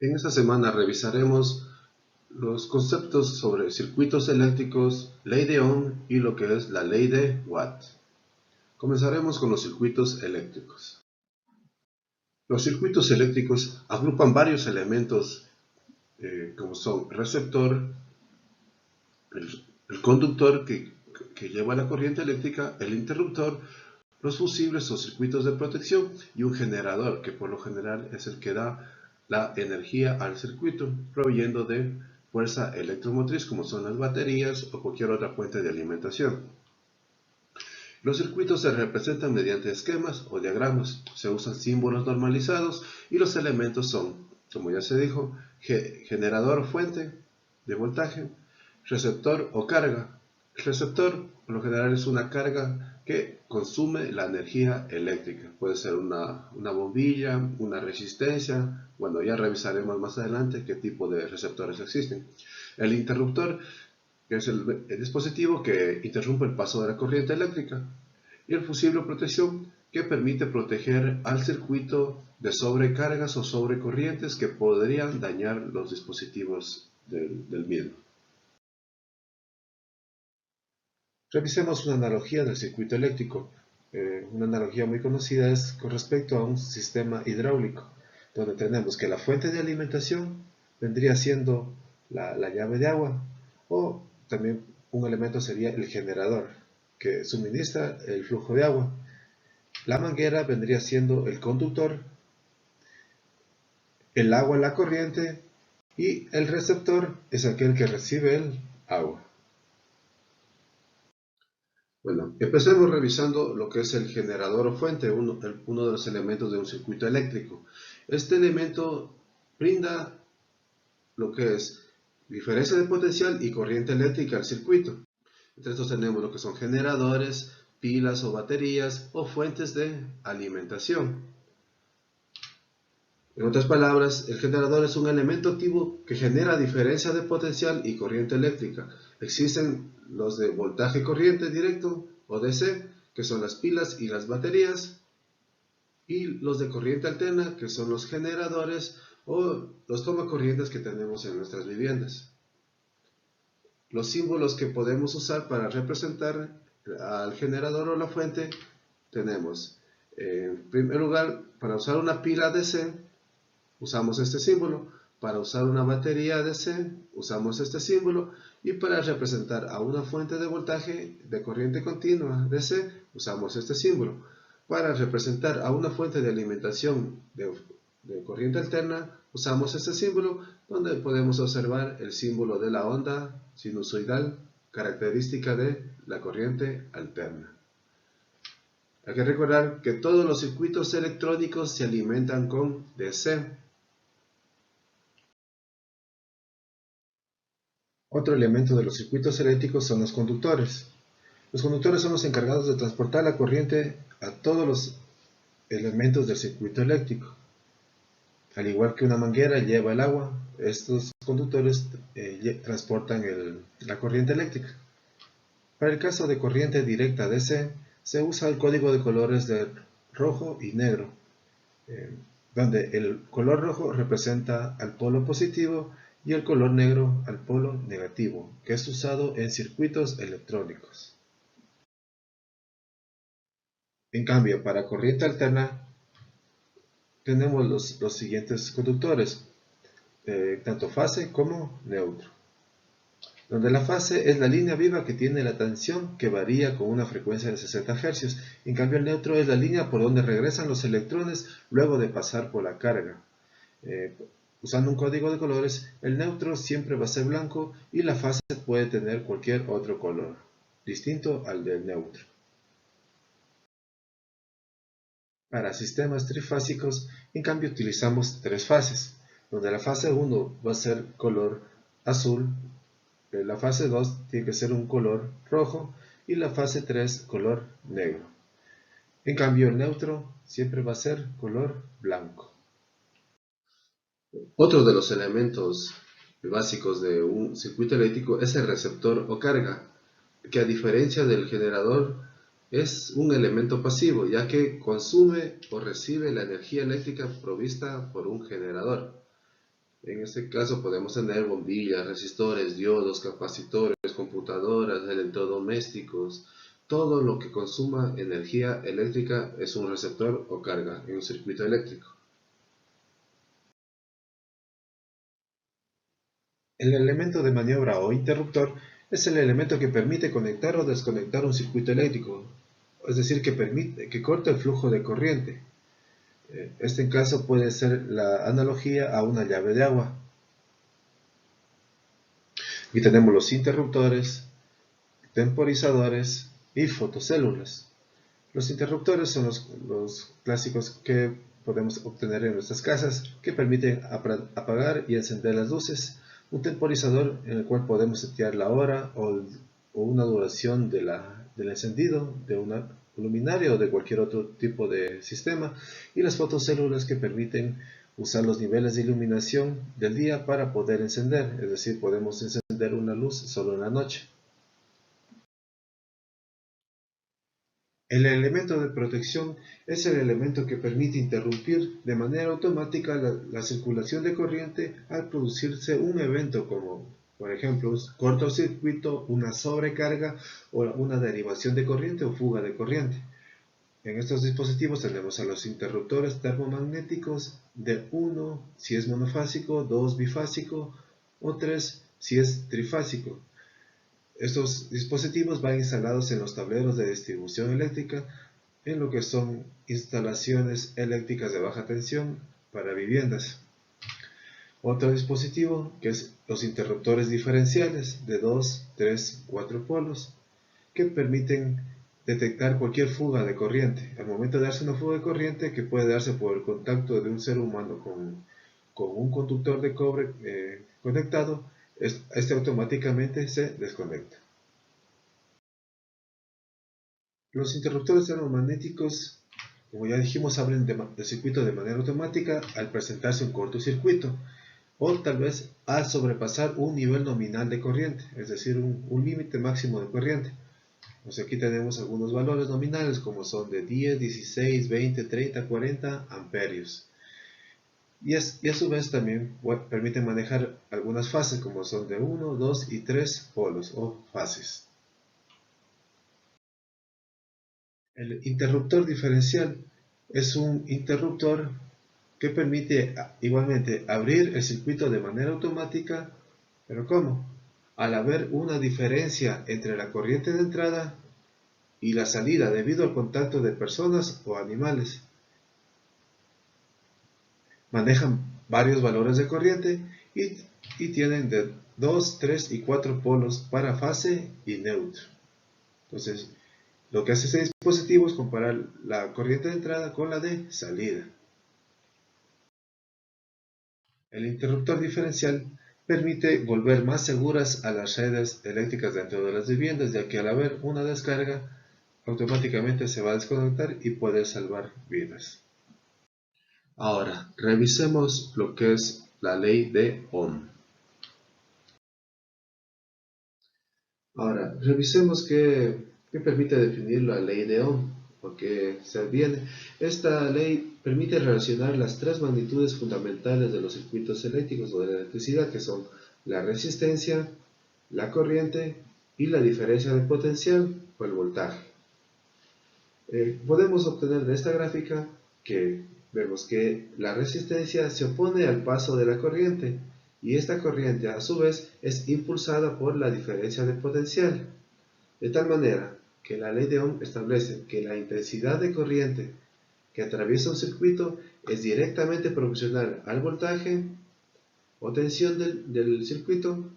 En esta semana revisaremos los conceptos sobre circuitos eléctricos, ley de Ohm y lo que es la ley de Watt. Comenzaremos con los circuitos eléctricos. Los circuitos eléctricos agrupan varios elementos como son el receptor, el conductor que lleva la corriente eléctrica, el interruptor, los fusibles o circuitos de protección y un generador que por lo general es el que da la energía al circuito proveyendo de fuerza electromotriz como son las baterías o cualquier otra fuente de alimentación. Los circuitos se representan mediante esquemas o diagramas, se usan símbolos normalizados y los elementos son, como ya se dijo, generador o fuente de voltaje, receptor o carga. El receptor por lo general es una carga que consume la energía eléctrica. Puede ser una bombilla, una resistencia. Bueno, ya revisaremos más adelante qué tipo de receptores existen. El interruptor, que es el dispositivo que interrumpe el paso de la corriente eléctrica. Y el fusible o protección, que permite proteger al circuito de sobrecargas o sobrecorrientes que podrían dañar los dispositivos del mismo. Revisemos una analogía del circuito eléctrico. Una analogía muy conocida es con respecto a un sistema hidráulico, donde tenemos que la fuente de alimentación vendría siendo la llave de agua, o también un elemento sería el generador, que suministra el flujo de agua. La manguera vendría siendo el conductor, el agua la corriente, y el receptor es aquel que recibe el agua. Bueno, empecemos revisando lo que es el generador o fuente, uno de los elementos de un circuito eléctrico. Este elemento brinda lo que es diferencia de potencial y corriente eléctrica al circuito. Entre estos tenemos lo que son generadores, pilas o baterías o fuentes de alimentación. En otras palabras, el generador es un elemento activo que genera diferencia de potencial y corriente eléctrica. Existen los de voltaje corriente directo o DC, que son las pilas y las baterías, y los de corriente alterna, que son los generadores o los tomacorrientes que tenemos en nuestras viviendas. Los símbolos que podemos usar para representar al generador o la fuente tenemos, en primer lugar, para usar una pila DC, usamos este símbolo. Para usar una batería DC, usamos este símbolo. Y para representar a una fuente de voltaje de corriente continua DC, usamos este símbolo. Para representar a una fuente de alimentación de corriente alterna, usamos este símbolo, donde podemos observar el símbolo de la onda sinusoidal, característica de la corriente alterna. Hay que recordar que todos los circuitos electrónicos se alimentan con DC. Otro elemento de los circuitos eléctricos son los conductores. Los conductores son los encargados de transportar la corriente a todos los elementos del circuito eléctrico. Al igual que una manguera lleva el agua, estos conductores transportan la corriente eléctrica. Para el caso de corriente directa DC, se usa el código de colores de rojo y negro, donde el color rojo representa al polo positivo y el color negro al polo negativo, que es usado en circuitos electrónicos. En cambio, para corriente alterna tenemos los siguientes conductores, tanto fase como neutro, donde la fase es la línea viva que tiene la tensión que varía con una frecuencia de 60 Hz. En cambio, el neutro es la línea por donde regresan los electrones luego de pasar por la carga. Usando un código de colores, el neutro siempre va a ser blanco y la fase puede tener cualquier otro color, distinto al del neutro. Para sistemas trifásicos, en cambio, utilizamos tres fases, donde la fase 1 va a ser color azul, la fase 2 tiene que ser un color rojo y la fase 3 color negro. En cambio, el neutro siempre va a ser color blanco. Otro de los elementos básicos de un circuito eléctrico es el receptor o carga, que a diferencia del generador es un elemento pasivo, ya que consume o recibe la energía eléctrica provista por un generador. En este caso podemos tener bombillas, resistores, diodos, capacitores, computadoras, electrodomésticos. Todo lo que consuma energía eléctrica es un receptor o carga en un circuito eléctrico. El elemento de maniobra o interruptor es el elemento que permite conectar o desconectar un circuito eléctrico, es decir, que corta el flujo de corriente. Este en caso puede ser la analogía a una llave de agua. Aquí tenemos los interruptores, temporizadores y fotocélulas. Los interruptores son los clásicos que podemos obtener en nuestras casas, que permiten apagar y encender las luces. Un temporizador en el cual podemos setear la hora o una duración del encendido de una luminaria o de cualquier otro tipo de sistema. Y las fotocélulas que permiten usar los niveles de iluminación del día para poder encender, es decir, podemos encender una luz solo en la noche. El elemento de protección es el elemento que permite interrumpir de manera automática la circulación de corriente al producirse un evento como, por ejemplo, un cortocircuito, una sobrecarga o una derivación de corriente o fuga de corriente. En estos dispositivos tenemos a los interruptores termomagnéticos de 1 si es monofásico, 2 bifásico o 3 si es trifásico. Estos dispositivos van instalados en los tableros de distribución eléctrica en lo que son instalaciones eléctricas de baja tensión para viviendas. Otro dispositivo que es los interruptores diferenciales de 2, 3, 4 polos que permiten detectar cualquier fuga de corriente. Al momento de darse una fuga de corriente que puede darse por el contacto de un ser humano con un conductor de cobre conectado, este automáticamente se desconecta. Los interruptores termomagnéticos, como ya dijimos, abren el circuito de manera automática al presentarse un cortocircuito o tal vez al sobrepasar un nivel nominal de corriente, es decir, un límite máximo de corriente. Pues aquí tenemos algunos valores nominales como son de 10, 16, 20, 30, 40 amperios. Y a su vez también permiten manejar algunas fases como son de 1, 2 y 3 polos o fases. El interruptor diferencial es un interruptor que permite igualmente abrir el circuito de manera automática, pero ¿cómo? Al haber una diferencia entre la corriente de entrada y la salida debido al contacto de personas o animales. Manejan varios valores de corriente y tienen de 2, 3 y 4 polos para fase y neutro. Entonces, lo que hace este dispositivo es comparar la corriente de entrada con la de salida. El interruptor diferencial permite volver más seguras a las redes eléctricas dentro de las viviendas, ya que al haber una descarga, automáticamente se va a desconectar y puede salvar vidas. Ahora, revisemos lo que es la ley de Ohm. Ahora, revisemos qué permite definir la ley de Ohm, porque se viene. Esta ley permite relacionar las tres magnitudes fundamentales de los circuitos eléctricos o de la electricidad, que son la resistencia, la corriente y la diferencia de potencial o el voltaje. Podemos obtener de esta gráfica que vemos que la resistencia se opone al paso de la corriente y esta corriente a su vez es impulsada por la diferencia de potencial, de tal manera que la ley de Ohm establece que la intensidad de corriente que atraviesa un circuito es directamente proporcional al voltaje o tensión del circuito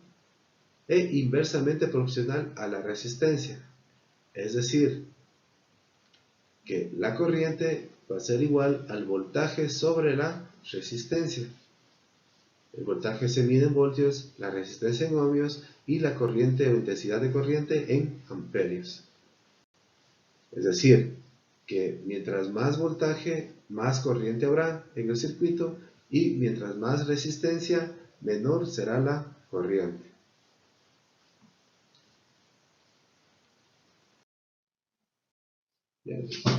e inversamente proporcional a la resistencia. Es decir, que la corriente va a ser igual al voltaje sobre la resistencia. El voltaje se mide en voltios, la resistencia en ohmios y la corriente o intensidad de corriente en amperios. Es decir, que mientras más voltaje, más corriente habrá en el circuito y mientras más resistencia, menor será la corriente.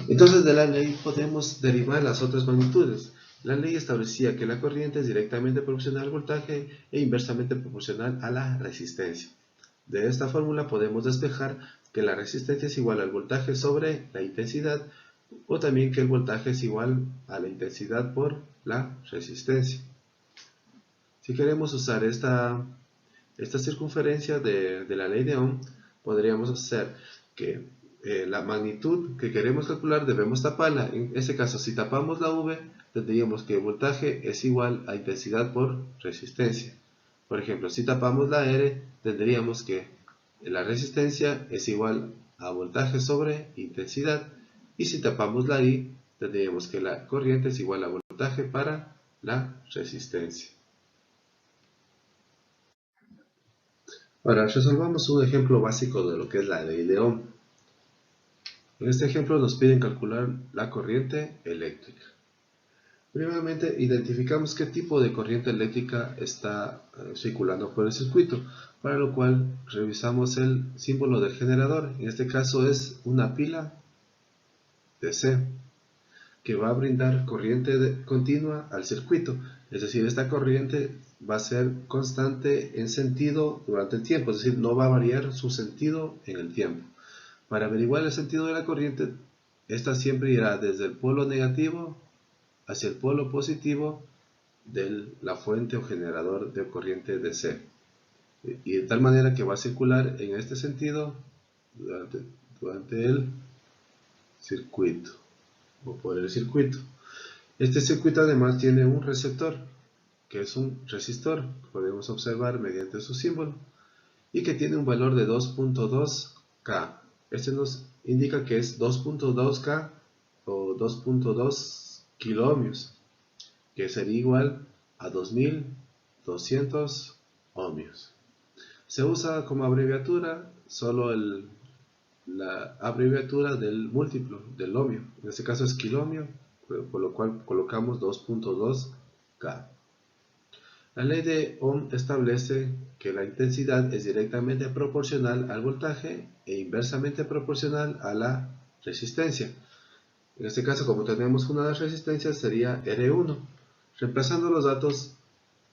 Entonces de la ley podemos derivar las otras magnitudes. La ley establecía que la corriente es directamente proporcional al voltaje e inversamente proporcional a la resistencia. De esta fórmula podemos despejar que la resistencia es igual al voltaje sobre la intensidad, o también que el voltaje es igual a la intensidad por la resistencia. Si queremos usar esta circunferencia de la ley de Ohm, podríamos hacer que la magnitud que queremos calcular debemos taparla. En este caso, si tapamos la V, tendríamos que el voltaje es igual a intensidad por resistencia. Por ejemplo, si tapamos la R, tendríamos que la resistencia es igual a voltaje sobre intensidad. Y si tapamos la I, tendríamos que la corriente es igual a voltaje para la resistencia. Ahora, resolvamos un ejemplo básico de lo que es la ley de Ohm. En este ejemplo nos piden calcular la corriente eléctrica. Primeramente, identificamos qué tipo de corriente eléctrica está circulando por el circuito, para lo cual revisamos el símbolo del generador. En este caso es una pila DC, que va a brindar corriente continua al circuito. Es decir, esta corriente va a ser constante en sentido durante el tiempo, es decir, no va a variar su sentido en el tiempo. Para averiguar el sentido de la corriente, esta siempre irá desde el polo negativo hacia el polo positivo de la fuente o generador de corriente DC. Y de tal manera que va a circular en este sentido durante el circuito o por el circuito. Este circuito además tiene un receptor, que es un resistor, que podemos observar mediante su símbolo, y que tiene un valor de 2.2 K. Este nos indica que es 2.2 K o 2.2 kiloohmios, que sería igual a 2200 ohmios. Se usa como abreviatura solo la abreviatura del múltiplo del ohmio. En este caso es kiloohmio, por lo cual colocamos 2.2 K. La ley de Ohm establece que la intensidad es directamente proporcional al voltaje e inversamente proporcional a la resistencia. En este caso, como tenemos una resistencia, sería R1. Reemplazando los datos,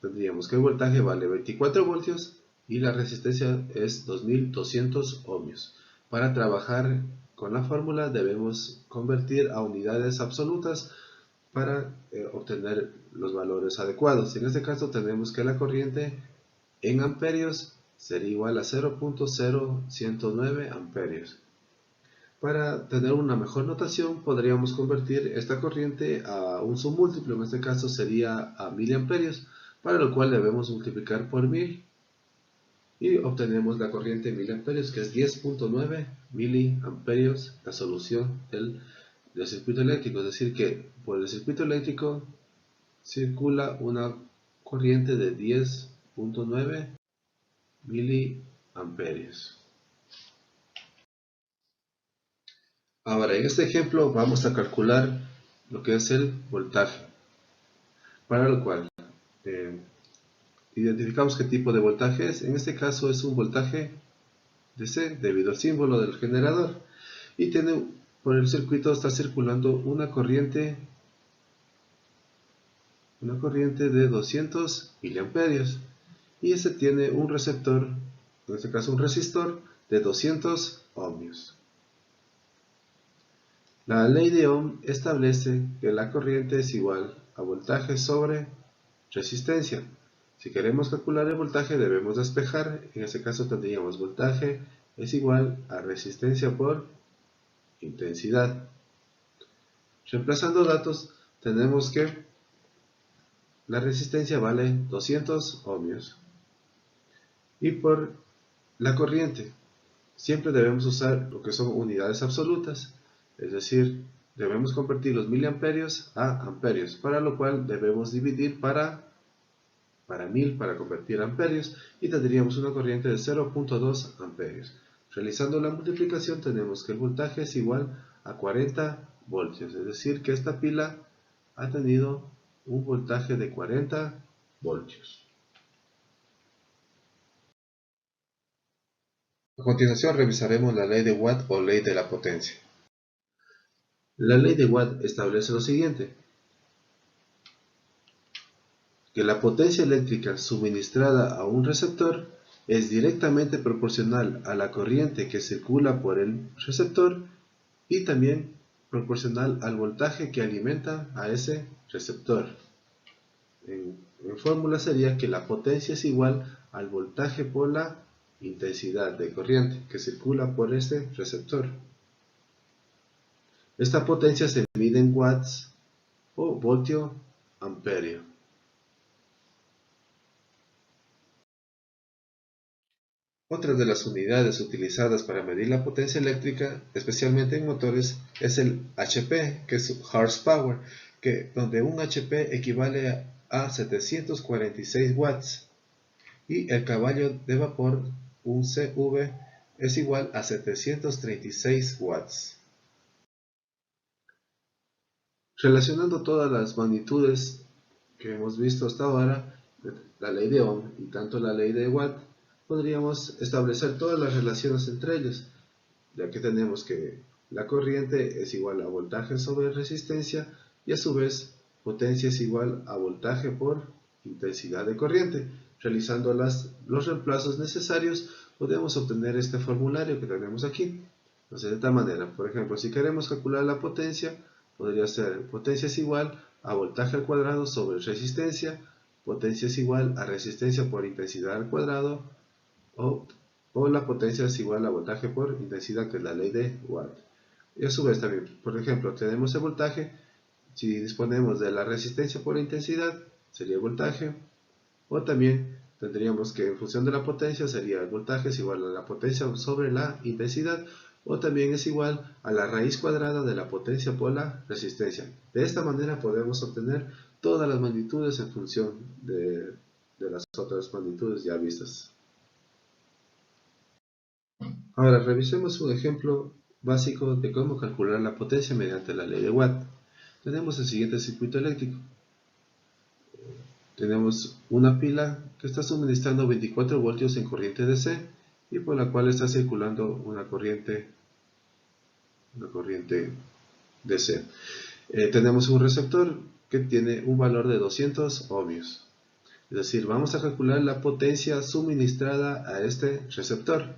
tendríamos que el voltaje vale 24 voltios y la resistencia es 2200 ohmios. Para trabajar con la fórmula debemos convertir a unidades absolutas para obtener los valores adecuados. En este caso tenemos que la corriente en amperios sería igual a 0.0109 amperios. Para tener una mejor notación podríamos convertir esta corriente a un submúltiplo, en este caso sería a miliamperios, para lo cual debemos multiplicar por 1000 y obtenemos la corriente en miliamperios, que es 10.9 miliamperios, la solución del circuito eléctrico. Es decir, que por el circuito eléctrico circula una corriente de 10.9 miliamperios. Ahora, en este ejemplo vamos a calcular lo que es el voltaje, para lo cual identificamos qué tipo de voltaje es. En este caso es un voltaje DC, debido al símbolo del generador, y por el circuito está circulando una corriente de 200 miliamperios, y ese tiene un receptor, en este caso un resistor, de 200 ohmios. La ley de Ohm establece que la corriente es igual a voltaje sobre resistencia. Si queremos calcular el voltaje debemos despejar. En este caso tendríamos voltaje es igual a resistencia por intensidad. Reemplazando datos tenemos que la resistencia vale 200 ohmios. Y por la corriente siempre debemos usar lo que son unidades absolutas. Es decir, debemos convertir los miliamperios a amperios, para lo cual debemos dividir para 1000 para convertir a amperios, y tendríamos una corriente de 0.2 amperios. Realizando la multiplicación tenemos que el voltaje es igual a 40 voltios, es decir, que esta pila ha tenido un voltaje de 40 voltios. A continuación revisaremos la ley de Watt o ley de la potencia. La ley de Watt establece lo siguiente: que la potencia eléctrica suministrada a un receptor es directamente proporcional a la corriente que circula por el receptor y también proporcional al voltaje que alimenta a ese receptor. En fórmula sería que la potencia es igual al voltaje por la intensidad de corriente que circula por ese receptor. Esta potencia se mide en watts o voltio amperio. Otra de las unidades utilizadas para medir la potencia eléctrica, especialmente en motores, es el HP, que es horsepower, donde un HP equivale a 746 watts y el caballo de vapor, un CV, es igual a 736 watts. Relacionando todas las magnitudes que hemos visto hasta ahora, la ley de Ohm y tanto la ley de Watt, podríamos establecer todas las relaciones entre ellos, ya que tenemos que la corriente es igual a voltaje sobre resistencia y a su vez potencia es igual a voltaje por intensidad de corriente. Realizando los reemplazos necesarios podemos obtener este formulario que tenemos aquí. Entonces, de esta manera, por ejemplo, si queremos calcular la potencia, podría ser potencia es igual a voltaje al cuadrado sobre resistencia, potencia es igual a resistencia por intensidad al cuadrado, o la potencia es igual a voltaje por intensidad, que es la ley de Watt. Y a su vez también, por ejemplo, tenemos el voltaje, si disponemos de la resistencia por intensidad, sería el voltaje, o también tendríamos que en función de la potencia sería el voltaje es igual a la potencia sobre la intensidad, o también es igual a la raíz cuadrada de la potencia por la resistencia. De esta manera podemos obtener todas las magnitudes en función de las otras magnitudes ya vistas. Ahora revisemos un ejemplo básico de cómo calcular la potencia mediante la ley de Watt. Tenemos el siguiente circuito eléctrico. Tenemos una pila que está suministrando 24 voltios en corriente DC y por la cual está circulando una corriente DC. Tenemos un receptor que tiene un valor de 200 ohmios. Es decir, vamos a calcular la potencia suministrada a este receptor.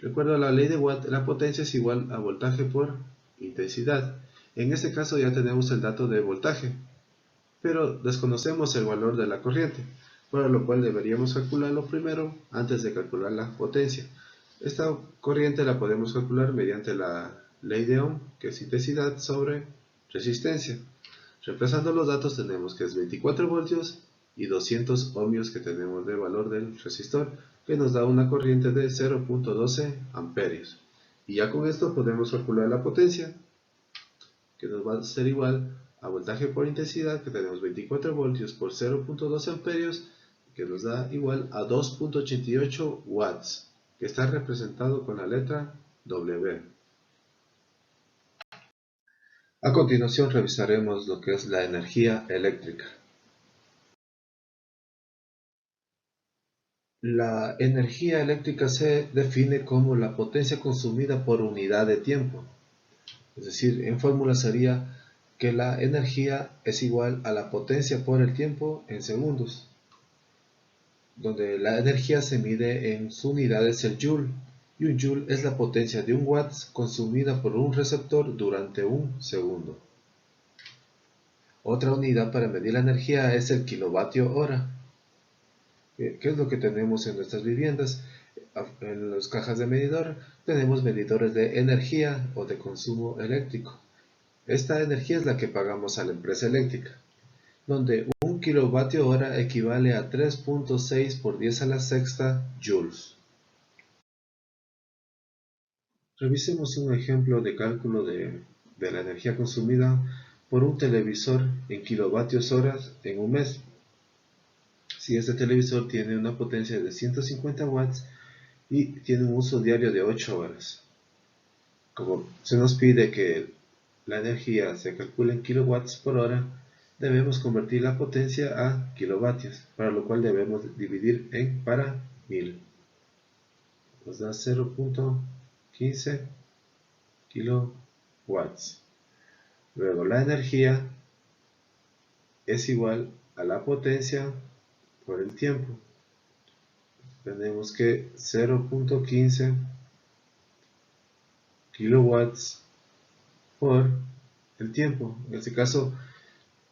Recuerda la ley de Watt, la potencia es igual a voltaje por intensidad. En este caso ya tenemos el dato de voltaje, pero desconocemos el valor de la corriente, por lo cual deberíamos calcularlo primero antes de calcular la potencia. Esta corriente la podemos calcular mediante la ley de Ohm, que es intensidad sobre resistencia. Reemplazando los datos tenemos que es 24 voltios y 200 ohmios que tenemos de valor del resistor, que nos da una corriente de 0.12 amperios. Y ya con esto podemos calcular la potencia, que nos va a ser igual a voltaje por intensidad, que tenemos 24 voltios por 0.12 amperios, que nos da igual a 2.88 watts, que está representado con la letra W. A continuación revisaremos lo que es la energía eléctrica. La energía eléctrica se define como la potencia consumida por unidad de tiempo. Es decir, en fórmula sería que la energía es igual a la potencia por el tiempo en segundos, donde la energía se mide en su unidad es el joule, y un joule es la potencia de un watt consumida por un receptor durante un segundo. Otra unidad para medir la energía es el kilovatio hora. ¿Qué es lo que tenemos en nuestras viviendas? En las cajas de medidor tenemos medidores de energía o de consumo eléctrico. Esta energía es la que pagamos a la empresa eléctrica, donde un kilovatio hora equivale a 3.6 por 10 a la sexta joules. Revisemos un ejemplo de cálculo de la energía consumida por un televisor en kilovatios horas en un mes. Si este televisor tiene una potencia de 150 watts y tiene un uso diario de 8 horas. Como se nos pide que la energía se calcule en kilowatts por hora, debemos convertir la potencia a kilovatios, para lo cual debemos dividir para 1000. Nos da 0.15 kilowatts. Luego la energía es igual a la potencia por el tiempo. Tenemos que 0.15 kilowatts por el tiempo. En este caso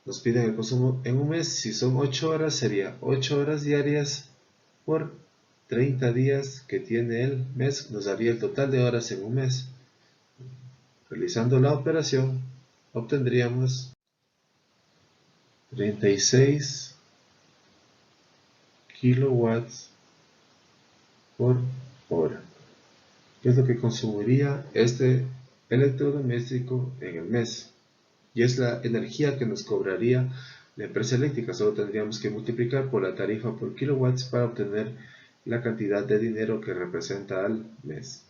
nos piden el consumo en un mes. Si son 8 horas, sería 8 horas diarias por 30 días que tiene el mes. Nos daría el total de horas en un mes. Realizando la operación, obtendríamos 36 kilowatts por hora, que es lo que consumiría este electrodoméstico en el mes. Y es la energía que nos cobraría la empresa eléctrica. Solo tendríamos que multiplicar por la tarifa por kilowatts para obtener la cantidad de dinero que representa al mes.